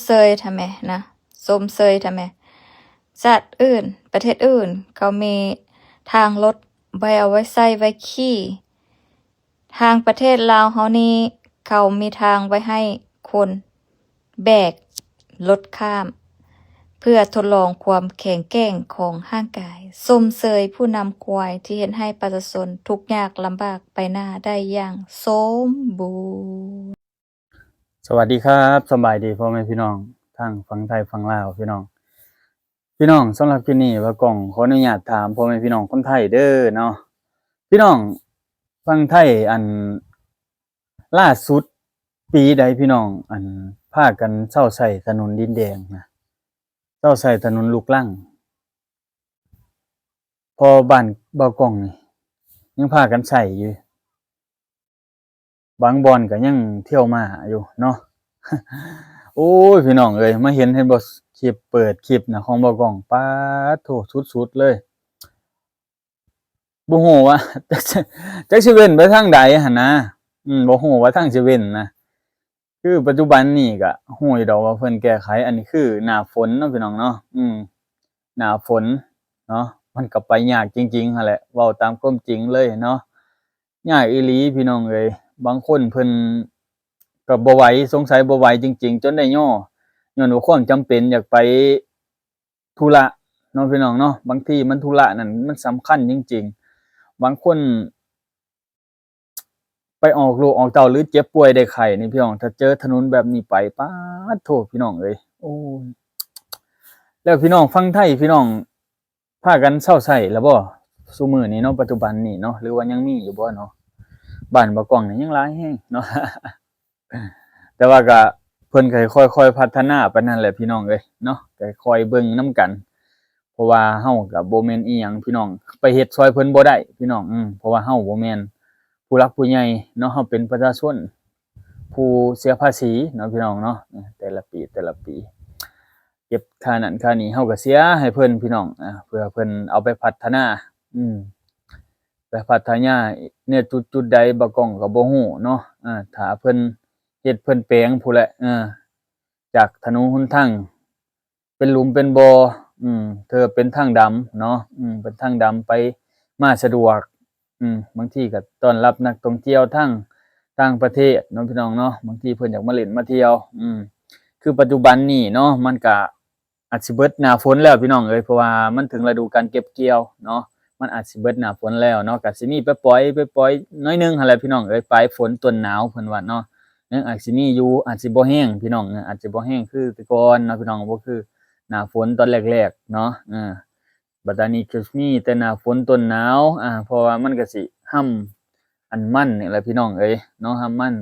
เซยทำไมนะส้มเซยทำไมสัตว์อื่นประเทศอื่นเขามีทางรถไว้เอาไว้ใส่ไว้ขี่ทางประเทศลาวเขานี่เขามีทางไว้ให้คนแบกรถข้าม เพื่อทดลองความแข็งแกร่งของร่างกายส้มเสยผู้นำควายที่เห็นให้ประชาชนทุกข์ยากลำบากไปหน้าได้อย่างสมบูรณ์ สวัสดีครับสบายดีพ่อแม่พี่น้องทั้งฝั่งไทยฝั่งลาวพี่น้องสำหรับคลิปนี้ว่ากล่องขออนุญาตถามพ่อแม่พี่น้องคนไทยเด้อเนาะพี่น้องฝั่งไทยอันล่าสุดปีใดพี่น้องอันพากันเช้าใส่ถนนดินแดงนะเช้าใส่ถนนลูกรังพอบ้านบ่าวกล่องนี่ยังพากันใส่อยู่บางบอนก็ยังเที่ยวมาอยู่เนาะ โอ้ยพี่น้องเอ้ยมาเห็นบ่คลิปเปิดคลิปนะของบ่าวกล่องป๊าดโถสุดๆเลยบ่ฮู้ว่าจักสิเว้นไปทางใดหั่นนะบ่ฮู้ว่าทางสิเว้นนะคือปัจจุบันนี้ก็ฮู้อยู่ดอกว่าเพิ่นแก้ไขอันนี้คือหน้าฝนเนาะพี่น้องเนาะหน้าฝนเนาะมันก็ไปยากจริงๆหั่นแหละเว้าตามความจริงเลยเนาะยากอีหลีพี่น้องเอ้ยบางคนเพิ่นก็บ่ไหวสงสัยบ่ไหวจริงๆจนได้ย้อนว่าความจำเป็นอยากไปธุระเนาะพี่น้องเนาะบางทีมันธุระนั่นมันสำคัญจริงๆบางคนไปออกลูกออกเต้าหรือเจ็บป่วยได้ไข้นี่พี่น้องถ้าเจอถนนแบบนี้ไปป๊าดโธ่พี่น้องเอ้ยโอ้ยแล้วพี่น้องฝั่งไทยพี่น้องพากันเซาใช้แล้วบ่ซุมื้อนี้เนาะปัจจุบันนี้เนาะหรือว่ายังมีอยู่บ่เนาะบ้านบ่กล้องนี่ยังหลายแรงเนาะ แต่ว่าก็เพิ่นก็ค่อยๆพัฒนาไปนั่นแหละพี่น้องเอ้ยเนาะก็คอยเบิ่งนำกันเพราะว่าเฮาก็บ่แม่นอิหยังพี่น้องไปเฮ็ดช่วยเพิ่นบ่ได้พี่น้องเพราะว่าเฮาบ่แม่นผู้หลักผู้ใหญ่เนาะเฮาเป็นประชาชนผู้เสียภาษีเนาะพี่น้องเนาะแต่ละปีเก็บค่านั้นค่านี้เฮาก็เสียให้เพิ่นพี่น้องเพื่อเพิ่นเอาไปพัฒนาอืมไปพัฒนาเนี่ยจุดใดบ่กล้องก็บ่ฮู้เนาะถ้าเพิ่นเฮ็ดเพิ่นแปลงพู้นแหละจากถนนหนทางเป็นหลุมเป็นบ่เธอเป็นทางดำเนาะเป็นทางดำไปมาสะดวกบางทีก็ต้อนรับนักท่องเที่ยวทั้งต่างประเทศเนาะพี่น้องเนาะบางทีเพิ่นอยากมาเล่นมาเที่ยวคือปัจจุบันนี้เนาะมันก็อาจสิเบิดหน้าฝนแล้วพี่น้องเอ้ยเพราะว่ามันถึงฤดูการเก็บเกี่ยวเนาะมันอาจสิเบิดหน้าฝนแล้วเนาะก็สิมีไปปล่อยน้อยหนึ่งหั่นแหละพี่น้องเอ้ยปลายฝนต้นหนาวเพิ่นว่าเนาะยังอาจสิมีอยู่อาจสิบ่แห้งพี่น้องอาจสิบ่แห้งคือแต่ก่อนเนาะพี่น้องบ่คือหน้าฝนตอนแรกๆเนาะบัดตอนนี้ก็มีแต่หน้าฝนต้นหนาวเพราะว่ามันก็สิร่ำอันมันนี่แหละพี่น้องเอ้ยเนาะร่ำมัน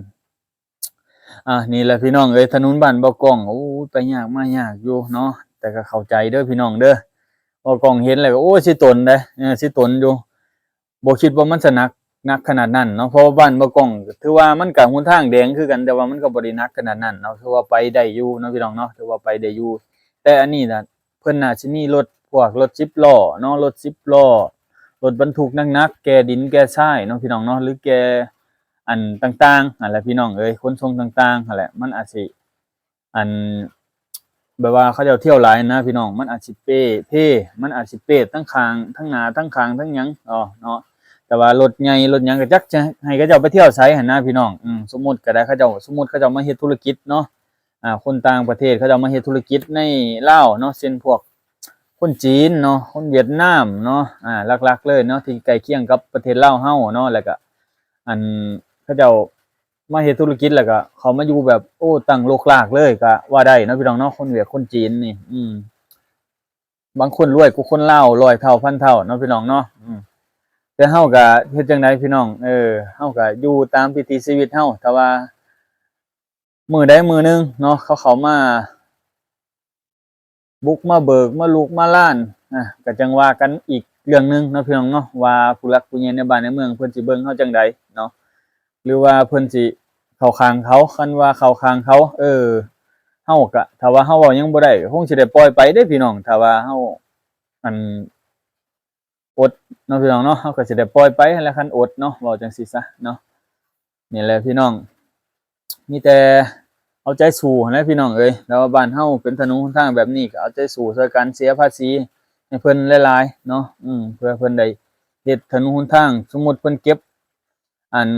นี่แหละพี่น้องเอ้ยถนนบ้านบ่กล้องโอ้ไปยากมายากอยู่เนาะแต่ก็เข้าใจเด้อพี่น้องเด้อบ่กล้องเห็นแล้วก็โอ้สิตนเด้สิตนอยู่บ่คิดว่ามันจะหนักขนาดนั้นเนาะเพราะว่าบ้านบ่กล้องถือว่ามันก็หนทางแดงคือกันแต่ว่ามันก็บ่ได้หนักขนาดนั้นเนาะถือว่าไปได้อยู่เนาะพี่น้องเนาะถือว่าไปได้อยู่แต่อันนี้น่ะเพิ่นน่าสิมีรถพวกรถ10ล้อเนาะรถ10ล้อรถบรรทุกหนักๆแก่ดินแก่ทรายเนาะพี่น้องเนาะหรือแก่อันต่างๆนั่นแหละพี่น้องเอ้ยขนส่งต่างๆนั่นแหละมันอาจสิอันแบบว่าเขาเจ้าเที่ยวหลายนะพี่น้องมันอาจสิเพ่มันอาจสิเป้ทั้งข้างทั้งหน้าทั้งข้างทั้งหยังเนาะแต่ว่ารถใหญ่รถหยังก็จักจะให้เขาเจ้าไปเที่ยวไสหั่นนะพี่น้องสมมุติก็ได้เขาเจ้าสมมุติเขาเจ้ามาเฮ็ดธุรกิจเนาะคนต่างประเทศเขาเจ้ามาเฮ็ดธุรกิจในลาวเนาะเช่นพวกคนจีนเนาะคนเวียดนามเนาะหลักๆเลยเนาะที่ใกล้เคียงกับประเทศลาวเฮาเนาะแล้วก็อันเขาเจ้ามาเฮ็ดธุรกิจแล้วก็เขามาอยู่แบบโอ้ตั้งรกรากเลยก็ว่าได้เนาะพี่น้องเนาะคนเวียดคนจีนนี่บางคนรวยกว่าคนลาว100เท่าพันเท่าเนาะพี่น้องเนาะแต่เฮาก็เฮ็ดจังได๋พี่น้องเฮาก็อยู่ตามวิถีชีวิตเฮาแต่ว่ามื้อใดมื้อหนึ่งเนาะเขามาบุกมาเบิกมาลุกมาล่านก็จังว่ากันอีกเรื่องนึงเนาะพี่น้องเนาะว่าผู้หลักผู้ใหญ่ในบ้านในเมืองเพิ่นสิเบิ่งเฮาจังใดเนาะหรือว่าเพิ่นสิเข้าข้างเขาคันว่าเข้าข้างเขาเฮาก็ถ้าว่าเฮาเว้าหยังบ่ได้คงสิได้ปล่อยไปเด้พี่น้องถ้าว่าเฮาอันอดเนาะพี่น้องเนาะเฮาก็สิได้ปล่อยไปแล้วคันอดเนาะเว้าจังซี่ซะเนาะนี่แหละพี่น้องมีแต่ เอาใจสู้หั้นแหละพี่น้องเอ้ยแล้วว่าบ้านเฮาเป็นถนนหนทางแบบนี้ก็เอาใจสู้ช่วยกันเสียภาษีให้เพิ่นหลายๆเนาะเพื่อเพิ่นได้เฮ็ดถนนหนทางสมมุติเพิ่นเก็บอัน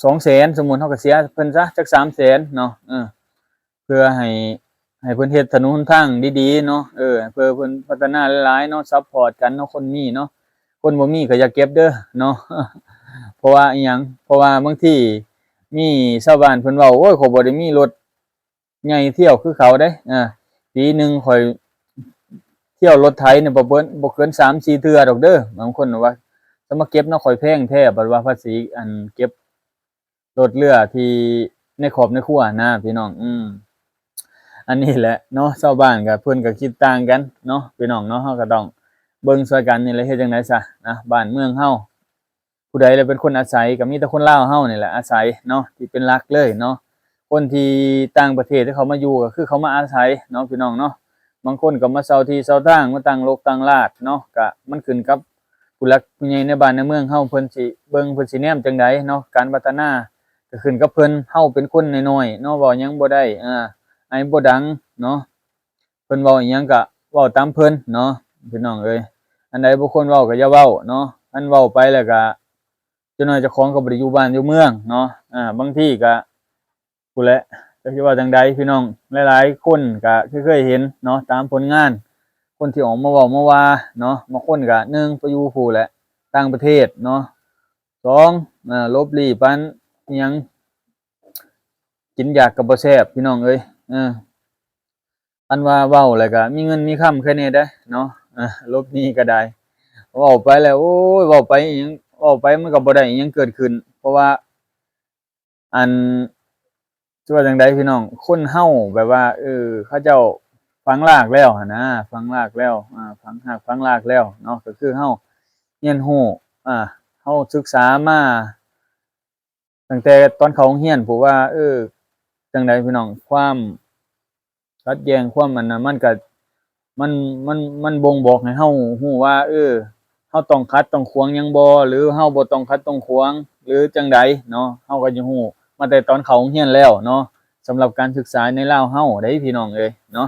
200,000สมมุติเฮาก็เสียเพิ่นซะจัก300,000เนาะเพื่อให้เพิ่นเฮ็ดถนนหนทางดีๆเนาะเพื่อเพิ่นพัฒนาหลายๆเนาะซัปพอร์ตกันเนาะคนมีเนาะคนบ่มีก็อย่าเก็บเด้อเนาะเพราะว่าอิหยังเพราะว่าบางทีมีชาวบ้านเพิ่นเว้าโอ้ยข้อยบ่ได้มีรถใหญ่เที่ยวคือเขาเด้ปีหนึ่งข้อยเที่ยวรถไถเนี่ยบ่เกิน3-4เทื่อดอกเด้อบางคนว่าจะมาเก็บเนาะข้อยแพงแท้บัดว่าภาษีอันเก็บรถเรือที่ในครอบในครัวนะพี่น้องอันนี้แหละเนาะชาวบ้านก็เพิ่นก็คิดต่างกันเนาะพี่น้องเนาะเฮาก็ต้องเบิ่งช่วยกันนี่แหละเฮ็ดจังได๋ซะนะบ้านเมืองเฮาผู้ใดแหละเป็นคนอาศัยก็มีแต่คนลาวเฮานี่แหละอาศัยเนาะที่เป็นหลักเลยเนาะคนที่ต่างประเทศที่เขามาอยู่ก็คือเขามาอาศัยเนาะพี่น้องเนาะบางคนก็มาเช่าที่เช่าทางมาตั้งรกตั้งรากเนาะก็มันขึ้นกับผู้หลักผู้ใหญ่ในบ้านในเมืองเฮาเพิ่นสิเบิ่งเพิ่นสิแนมจังใดเนาะการพัฒนาก็ขึ้นกับเพิ่นเฮาเป็นคนน้อยๆเนาะเว้าหยังบ่ได้ไอ้บ่ดังเนาะเพิ่นเว้าอิหยังก็เว้าตามเพิ่นเนาะพี่น้องเอ้ยอันใดบ่ควรเว้าก็อย่าเว้าเนาะอันเว้าไปแล้วก็จักหน่อยเจ้าของก็บ่ได้อยู่บ้านอยู่เมืองเนาะบางทีก็พู้นแหละจักสิว่าจั่งใดพี่น้องหลายๆคนก็เคยเห็นเนาะตามผลงานคนที่ออกมาเว้ามาว่าเนาะบางคนก็1ไปอยู่พู้นแหละต่างประเทศเนาะ2ลบหลี้ปานอิหยังกินยากก็บ่แซ่บพี่น้องเอ้ยอันว่าเว้าแล้วก็มีเงินมีคำแค่นี้เด้อเนาะลบหนี้ก็ได้เว้าไปแล้วโอ้ยเว้าไปอิหยังเว้าไปมันก็บ่ได้อิหยังเกิดขึ้นเพราะว่าอันสิว่าจั่งใดพี่น้องคนเฮาแบบว่าเขาเจ้าฝังรากแล้วหั้นนะฝังรากแล้วฝังรากฝังรากแล้วเนาะก็คือเฮาเรียนรู้เฮาศึกษามาตั้งแต่ตอนเข้าโรงเรียนพู้นว่าจั่งใดพี่น้องความขัดแย้งความอันนั้นมันก็มันมันบ่งบอกให้เฮารู้ว่าเฮาต้องขัดต้องขวางหยังบ่หรือเฮาบ่ต้องขัดต้องขวางหรือจั่งใดเนาะเฮาก็จะรู้มาแต่ตอนเข้าโรงเรียนแล้วเนาะสำหรับการศึกษาในลาวเฮาเด้พี่น้องเอ้ยเนาะ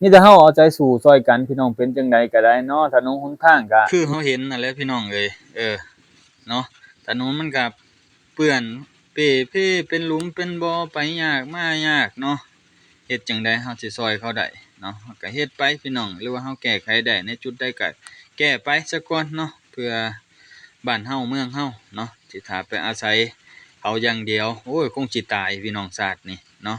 มีแต่เฮาเอาใจสู้ช่วยกันพี่น้องเป็นจั่งใดก็ได้เนาะถนนหนทางก็คือเฮาเห็นนั่นแหละพี่น้องเอ้ยเนาะถนนมันก็เปื้อนเป้เพ่เป็นหลุมเป็นบ่อไปยากมายากเนาะเฮ็ดจั่งใดเฮาสิช่วยเขาได้เนาะก็เฮ็ดไปพี่น้องหรือว่าเฮาแก้ไขได้ในจุดใดก็แก้ไปซะก่อนเนาะเพื่อบ้านเฮาเมืองเฮาเนาะสิถ้าไปอาศัยเขาอย่างเดียวโอ้ยคงสิตายพี่น้องชาตินี่เนาะ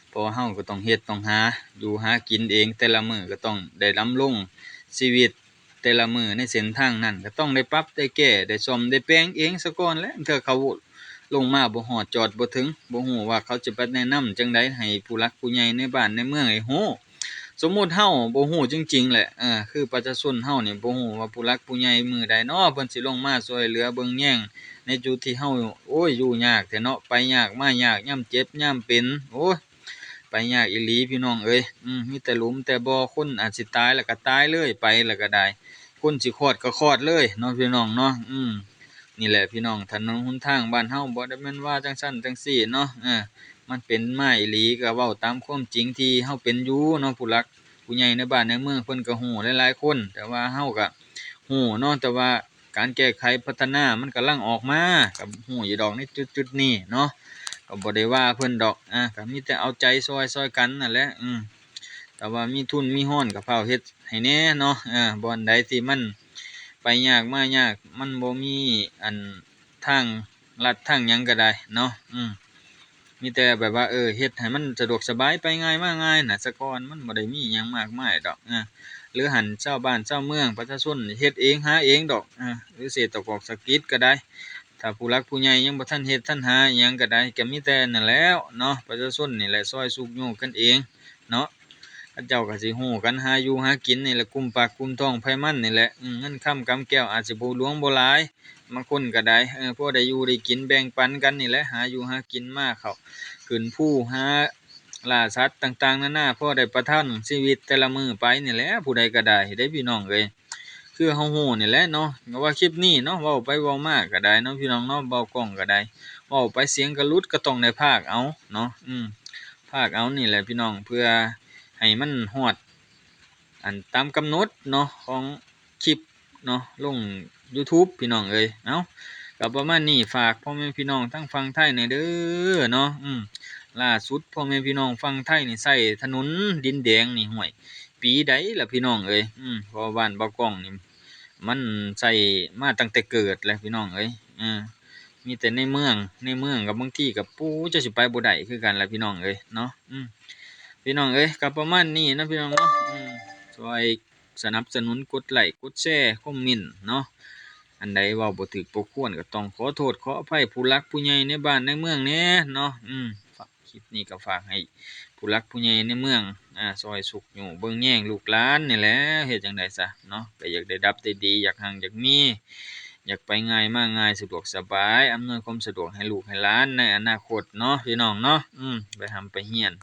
เพราะว่าเฮาก็ต้องเฮ็ดต้องหาอยู่หากินเองแต่ละมื้อก็ต้องได้ดำรงชีวิตแต่ละมื้อในเส้นทางนั้นก็ต้องได้ปรับได้แก้ได้ซ่อมได้แปลงเองซะก่อนแหละเทื่อเขาลงมาบ่ฮอดจอดบ่ถึงบ่ฮู้ว่าเขาจะไปแนะนำจั่งใดให้ผู้หลักผู้ใหญ่ในบ้านในเมืองได้ฮู้สมมุติเฮาบ่ฮู้จริงๆแหละคือประชาชนเฮานี่บ่ฮู้ว่าผู้หลักผู้ใหญ่มื้อใดน้อเพิ่นสิลงมาช่วยเหลือเบิ่งแย่งในจุดที่เฮาโอ้ยอยู่ยากแท้เนาะไปยากมายากยามเจ็บยามเป็นโอ้ยไปยากอีหลีพี่น้องเอ้ยมีแต่หลุมแต่บ่อคนอาจสิตายแล้วก็ตายเลยไปแล้วก็ได้คนสิคลอดก็คลอดเลยเนาะพี่น้องเนาะนี่แหละพี่น้องถนนหนทางบ้านเฮาบ่ได้แม่นว่าจังซั่นจังซี้เนาะมันเป็นมาอีหลีก็เว้าตามความจริงที่เฮาเป็นอยู่เนาะผู้หลักผู้ใหญ่ในบ้านในเมืองเพิ่นก็ฮู้หลายๆคนแต่ว่าเฮาก็ฮู้เนาะแต่ว่าการแก้ไขพัฒนามันกำลังออกมาก็ฮู้อยู่ดอกในจุดๆนี้เนาะก็บ่ได้ว่าเพิ่นดอกก็มีแต่เอาใจซอยๆกันนั่นแหละแต่ว่ามีทุนมีร้อนก็เฝ้าเฮ็ดให้แหน่เนาะบ่อนใดที่มันไปยากมายากมันบ่มีอันทางลัดทางหยังก็ได้เนาะมีแต่แบบว่าเฮ็ดให้มันสะดวกสบายไปง่ายมาง่ายน่ะซะก่อนมันบ่ได้มีหยังมากมายดอกหรือหั้นชาวบ้านชาวเมืองประชาชนเฮ็ดเองหาเองดอกหรือเศรษฐกอกสกิจก็ได้ถ้าผู้หลักผู้ใหญ่ยังบ่ทันเฮ็ดทันหาอิหยังก็ได้ก็มีแต่นั่นแหล้วเนาะประชาชนนี่แหละซอยสุกโยกกันเองเนาะเขาเจ้าก็สิฮู้กันหาอยู่หากินนี่แหละกุมปากกุมท้องไผมันนี่แหละเงินค่ำกำแก้วอาจสิบ่หลวงบ่หลายบางคนก็ได้พอได้อยู่ได้กินแบ่งปันกันนี่แหละหาอยู่หากินมาเข้าขึ้นภูหาล่าสัตว์ต่างๆนานาพอได้ประทังชีวิตแต่ละมื้อไปนี่แหละผู้ใดก็ได้เด้อพี่น้องเอ้ยคือเฮาฮู้นี่แหละเนาะก็ว่าคลิปนี้เนาะเว้าไปเว้ามาก็ได้เนาะพี่น้องเนาะเว้ากล้องก็ได้ เว้าไปเสียงก็หลุดก็ต้องได้พากเอาเนาะพากเอานี่แหละพี่น้องเพื่อให้มันฮอดอันตามกำหนดเนาะของคลิปเนาะลง YouTube พี่น้องเอ้ยเอาก็ประมาณนี้ฝากพ่อแม่พี่น้องทั้งฝั่งไทยนี่เด้อเนาะล่าสุดพ่อแม่พี่น้องฝั่งไทยนี่ใช้ถนนดินแดงนี่ห้วยปีใดล่ะพี่น้องเอ้ยเพราะบ้านบ่าวกล้องนี่มันใช้มาตั้งแต่เกิดแล้วพี่น้องเอ้ยมีแต่ในเมืองกับบางที่ก็ปูจะสิไปบ่ได้คือกันล่ะพี่น้องเอ้ยเนาะพี่น้องเอ้ยก็ประมาณนี้นะพี่น้องเนาะช่วยสนับสนุนกดไลค์กดแชร์คอมเมนต์เนาะอันใดเว้าบ่ถูกบ่ควรก็ต้องขอโทษขออภัยผู้หลักผู้ใหญ่ในบ้านในเมืองแหน่เนาะฝากคลิปนี้ก็ฝากให้ผู้หลักผู้ใหญ่ในเมืองซอยสุขอยู่เบิ่งแย่งลูกหลานนี่แหละเฮ็ดจังได๋ซะเนาะก็อยากได้ดับได้ดีอยากหักอยากมีอยากไปง่ายมาง่ายสะดวกสบายอำนวยความสะดวกให้ลูกให้หลานในอนาคตเนาะพี่น้องเนาะไปหำไปเฮียน